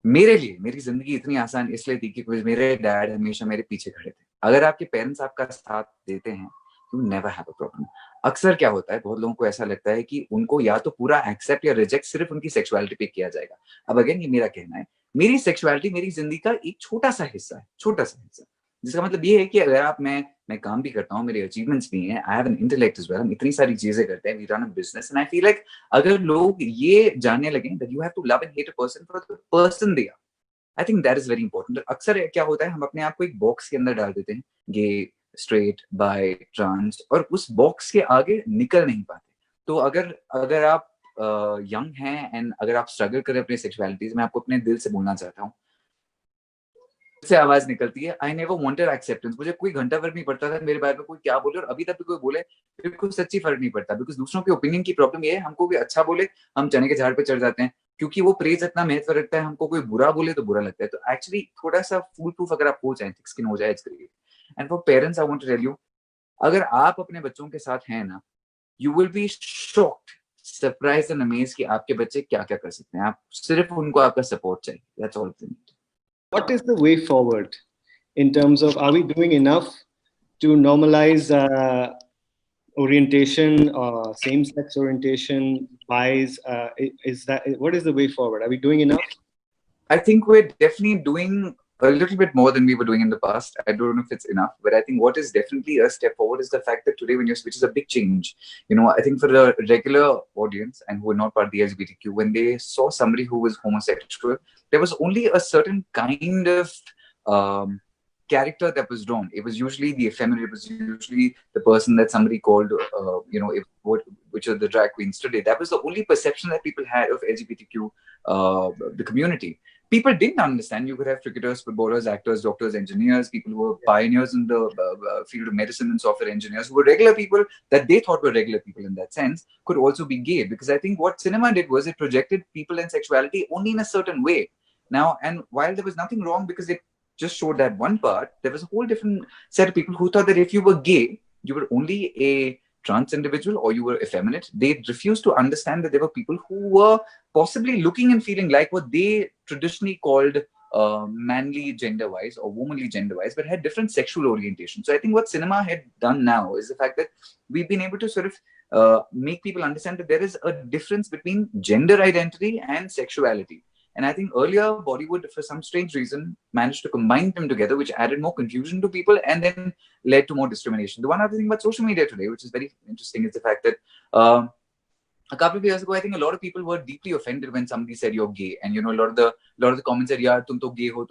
मेरे लिए मेरी जिंदगी इतनी आसान इसलिए थी कि मेरे डैड हमेशा मेरे पीछे खड़े थे। अगर आपके पेरेंट्स आपका साथ देते हैं, you never have a problem. अक्सर क्या होता है, बहुत लोगों को ऐसा लगता है कि उनको या तो पूरा एक्सेप्ट या रिजेक्ट सिर्फ उनकी सेक्सुअलिटी पे किया जाएगा। अब अगेन ये मेरा कहना है, मेरी सेक्सुअलिटी मेरी जिंदगी का एक छोटा सा हिस्सा है, छोटा सा हिस्सा। जिसका मतलब ये है कि अगर आप मैं काम भी करता हूँ, मेरे अचीवमेंट्स भी हैं, I have an intellect as well, हम इतनी सारी चीजें करते हैं, we run a business and I feel like अगर लोग ये जानने लगे that you have to love and hate a person for the person they are, I think that is very important. अक्सर क्या होता है, हम अपने आप को एक बॉक्स के अंदर डाल देते हैं, गे, स्ट्रेट, बाय, ट्रांस, और उस बॉक्स के आगे निकल नहीं पाते। तो अगर अगर आप यंग हैं एंड अगर आप स्ट्रगल करें अपनी सेक्सुअलिटीज में, आपको अपने दिल से बोलना चाहता हूँ, से आवाज निकलती है, आई नेवर वांटेड एक्सेप्टेंस। मुझे कोई घंटा फर्क नहीं पड़ता था मेरे बारे में कोई क्या बोले, और अभी तक भी कोई बोले बिल्कुल सच्ची फर्क नहीं पड़ता, बिकॉज दूसरों के ओपिनियन की प्रॉब्लम ये है, हमको भी अच्छा बोले हम चने के झाड़ पे चढ़ जाते हैं, क्योंकि वो प्रेज इतना महत्व रखता है, हमको कोई बुरा बोले तो बुरा लगता है। तो एक्चुअली थोड़ा सा फूल प्रूफ अगर आप हो जाए, थिक स्किन हो जाए, it's great. And for parents I want to tell you, अगर आप अपने बच्चों के साथ हैं ना, you will be shocked, surprise and amaze कि आपके बच्चे क्या क्या कर सकते हैं। आप सिर्फ उनको आपका सपोर्ट चाहिए, that's all you need. What is the way forward in terms of, are we doing enough to normalize orientation, same-sex orientation, bias? Is that, what is the way forward? Are we doing enough? I think we're definitely doing a little bit more than we were doing in the past. I don't know if it's enough, but I think what is definitely a step forward is the fact that today, which is a big change. You know, I think for the regular audience and who are not part of the LGBTQ, when they saw somebody who was homosexual, there was only a certain kind of um, character that was drawn. It was usually the effeminate. It was usually the person that somebody called, which are the drag queens today. That was the only perception that people had of LGBTQ, the community. People didn't understand. You could have cricketers, footballers, actors, doctors, engineers, people who were pioneers in the field of medicine and software engineers, who were regular people that they thought were regular people in that sense, could also be gay. Because I think what cinema did was it projected people and sexuality only in a certain way. Now, and while there was nothing wrong because it just showed that one part, there was a whole different set of people who thought that if you were gay, you were only a trans individual or you were effeminate. They refused to understand that there were people who were possibly looking and feeling like what they traditionally called manly gender-wise or womanly gender-wise, but had different sexual orientation. So I think what cinema had done now is the fact that we've been able to sort of make people understand that there is a difference between gender identity and sexuality. And I think earlier Bollywood, for some strange reason, managed to combine them together, which added more confusion to people and then led to more discrimination. The one other thing about social media today, which is very interesting, is the fact that a couple of years ago, I think a lot of people were deeply offended when somebody said you're gay, and you know, a lot of the comments said, "Yeah, tum to gay ho,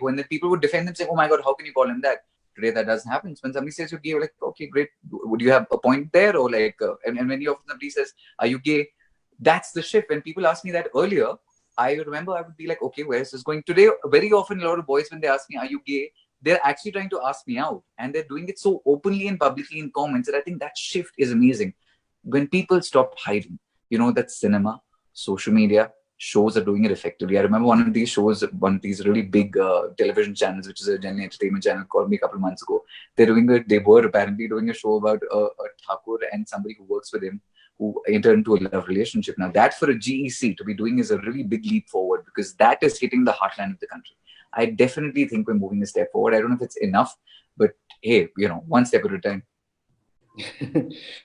and then people would defend them, saying, "Oh my God, how can you call him that?" Today, that doesn't happen. When somebody says you're gay, you're like, "Okay, great. Would you have a point there?" Or like, and when somebody says, "Are you gay?" That's the shift. When people asked me that earlier, I remember I would be like, "Okay, where is this going?" Today, very often, a lot of boys, when they ask me, "Are you gay?" they're actually trying to ask me out, and they're doing it so openly and publicly in comments that I think that shift is amazing. When people stop hiding, you know, that cinema, social media, shows are doing it effectively. I remember one of these shows, one of these really big television channels, which is a general entertainment channel, called me a couple of months ago. They were apparently doing a show about a Thakur and somebody who works with him, who entered into a love relationship. Now that for a GEC to be doing is a really big leap forward, because that is hitting the heartland of the country. I definitely think we're moving a step forward. I don't know if it's enough, but hey, you know, one step at a time.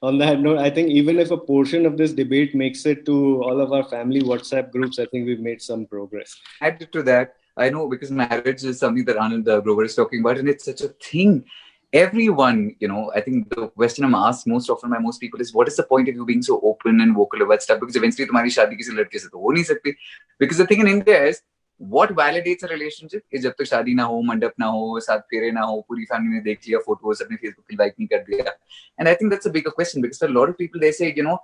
On that note, I think even if a portion of this debate makes it to all of our family WhatsApp groups, I think we've made some progress. Added to that, I know, because marriage is something that Anand Grover is talking about, and it's such a thing. Everyone, you know, I think the question I'm asked most often by most people is, what is the point of you being so open and vocal about stuff? Because eventually, तुम्हारी शादी किसी लड़के से तो हो नहीं सकती. Because the thing in India is, what validates a relationship is जब तक शादी ना हो, मंडप ना हो, साथ फेरे ना हो, पूरी फैमिली ने देख लिया, फोटोज अपने फेसबुक पे लाइक नहीं कर दिया. And I think that's a bigger question, because for a lot of people, they say, you know,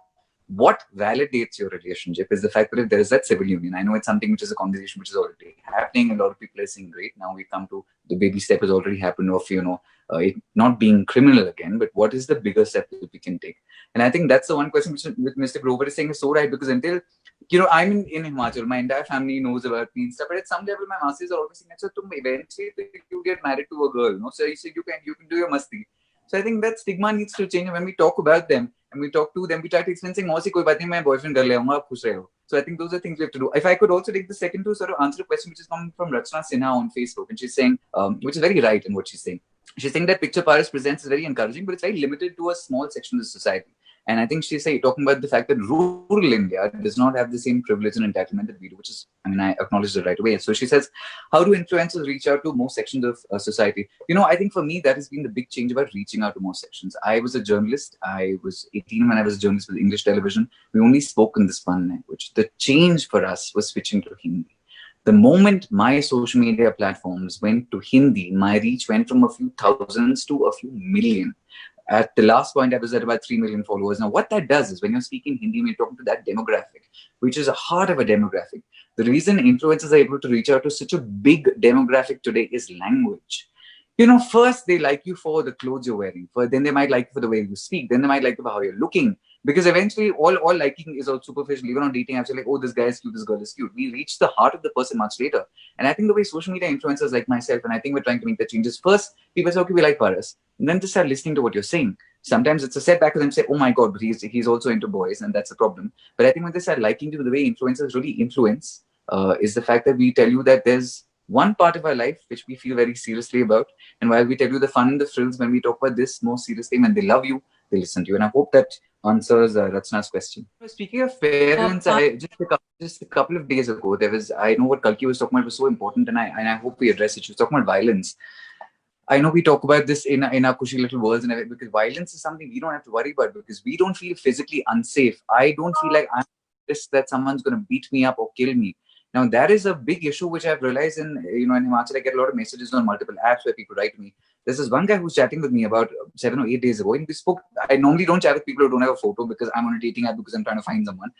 what validates your relationship is the fact that if there is that civil union. I know it's something which is a conversation which is already happening. A lot of people are saying, great, now we come to the baby step has already happened of, you know, it not being criminal again, but what is the bigger step that we can take? And I think that's the one question which Mr. Grover is saying is so right, because until, you know, I'm in Himachal, my entire family knows about me and stuff, but at some level, my masses are always saying, so eventually you get married to a girl, no? So you can do your masti. So I think that stigma needs to change. When we talk about them and we talk to them, we try to explain saying, "मौसी कोई बात नहीं, मैं boyfriend कर ले आऊँगा, आप खुश रहे हो." So I think those are things we have to do. If I could also take the second to sort of answer a question which is coming from Rachna Sinha on Facebook, and she's saying, which is very right in what she's saying. She's saying that picture Paris presents is very encouraging, but it's very limited to a small section of the society. And I think she's talking about the fact that rural India does not have the same privilege and entitlement that we do, which is, I mean, I acknowledge it right away. So she says, how do influencers reach out to more sections of society? I think for me, that has been the big change about reaching out to more sections. I was a journalist. I was 18 when I was a journalist with English television. We only spoke in this one language. The change for us was switching to Hindi. The moment my social media platforms went to Hindi, my reach went from a few thousands to a few million. At the last point, I was at about 3 million followers. Now, what that does is when you're speaking Hindi, when you're talking to that demographic, which is a heart of a demographic, the reason influencers are able to reach out to such a big demographic today is language. First they like you for the clothes you're wearing. Then they might like you for the way you speak. Then they might like you for how you're looking. Because eventually all liking is all superficial. Even on dating apps, you're like, oh, this guy is cute, this girl is cute. We reach the heart of the person much later. And I think the way social media influencers like myself, and I think we're trying to make the changes. First, people say, okay, we like Paras. And then they start listening to what you're saying. Sometimes it's a setback for them to say, oh my God, but he's also into boys, and that's a problem. But I think when they start liking you, the way influencers really influence is the fact that we tell you that there's one part of our life which we feel very seriously about. And while we tell you the fun and the thrills, when we talk about this more seriously, when they love you, they listen to you. And I hope that answers Rachna's question. Speaking of parents, just a couple of days ago, I know what Kalki was talking about was so important, and I hope we address it. She was talking about violence. I know we talk about this in our cushy little worlds, and everything, because violence is something we don't have to worry about because we don't feel physically unsafe. I don't feel like I'm risk that someone's going to beat me up or kill me. Now, that is a big issue which I've realized in Himachal. I get a lot of messages on multiple apps where people write to me. There's this one guy who's chatting with me about 7 or 8 days ago. And we spoke. I normally don't chat with people who don't have a photo because I'm on a dating app because I'm trying to find someone.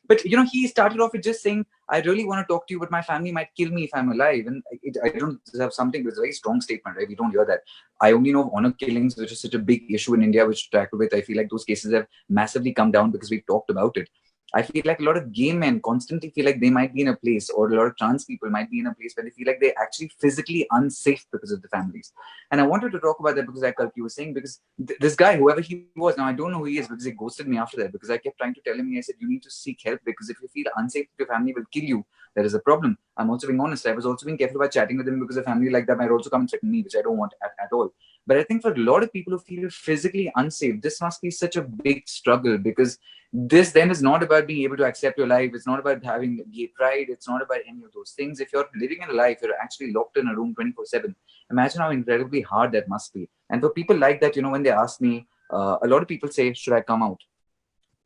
But, he started off with just saying, I really want to talk to you, but my family might kill me if I'm alive. And I don't have something, it's a very strong statement, right? We don't hear that. I only know of honor killings, which is such a big issue in India, which to tackle with. I feel like those cases have massively come down because we've talked about it. I feel like a lot of gay men constantly feel like they might be in a place, or a lot of trans people might be in a place where they feel like they're actually physically unsafe because of the families. And I wanted to talk about that because, like Kalki was saying, because this guy, whoever he was, now I don't know who he is because he ghosted me after that, because I kept trying to tell him, I said, you need to seek help because if you feel unsafe, your family will kill you. There is a problem. I'm also being honest. I was also being careful about chatting with him because a family like that might also come and threaten me, which I don't want at all. But I think for a lot of people who feel physically unsafe, this must be such a big struggle, because this then is not about being able to accept your life. It's not about having gay pride. It's not about any of those things. If you're living in a life, you're actually locked in a room 24/7. Imagine how incredibly hard that must be. And for people like that, when they ask me, a lot of people say, should I come out?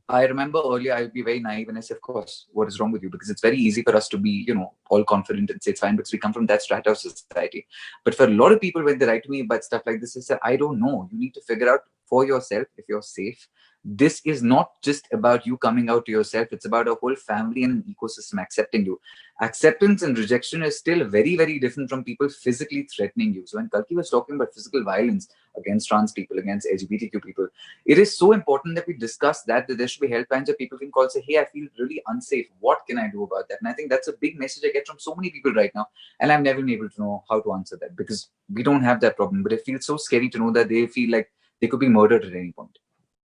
I remember earlier I would be very naive and I say, of course, what is wrong with you? Because it's very easy for us to be, all confident and say it's fine because we come from that strata of society. But for a lot of people, when they write to me about stuff like this, they say, I don't know. You need to figure out for yourself if you're safe. This is not just about you coming out to yourself. It's about a whole family and an ecosystem accepting you. Acceptance and rejection is still very, very different from people physically threatening you. So when Kalki was talking about physical violence against trans people, against LGBTQ people, it is so important that we discuss that there should be helplines that people can call, say, hey, I feel really unsafe. What can I do about that? And I think that's a big message I get from so many people right now. And I've never been able to know how to answer that because we don't have that problem. But it feels so scary to know that they feel like they could be murdered at any point.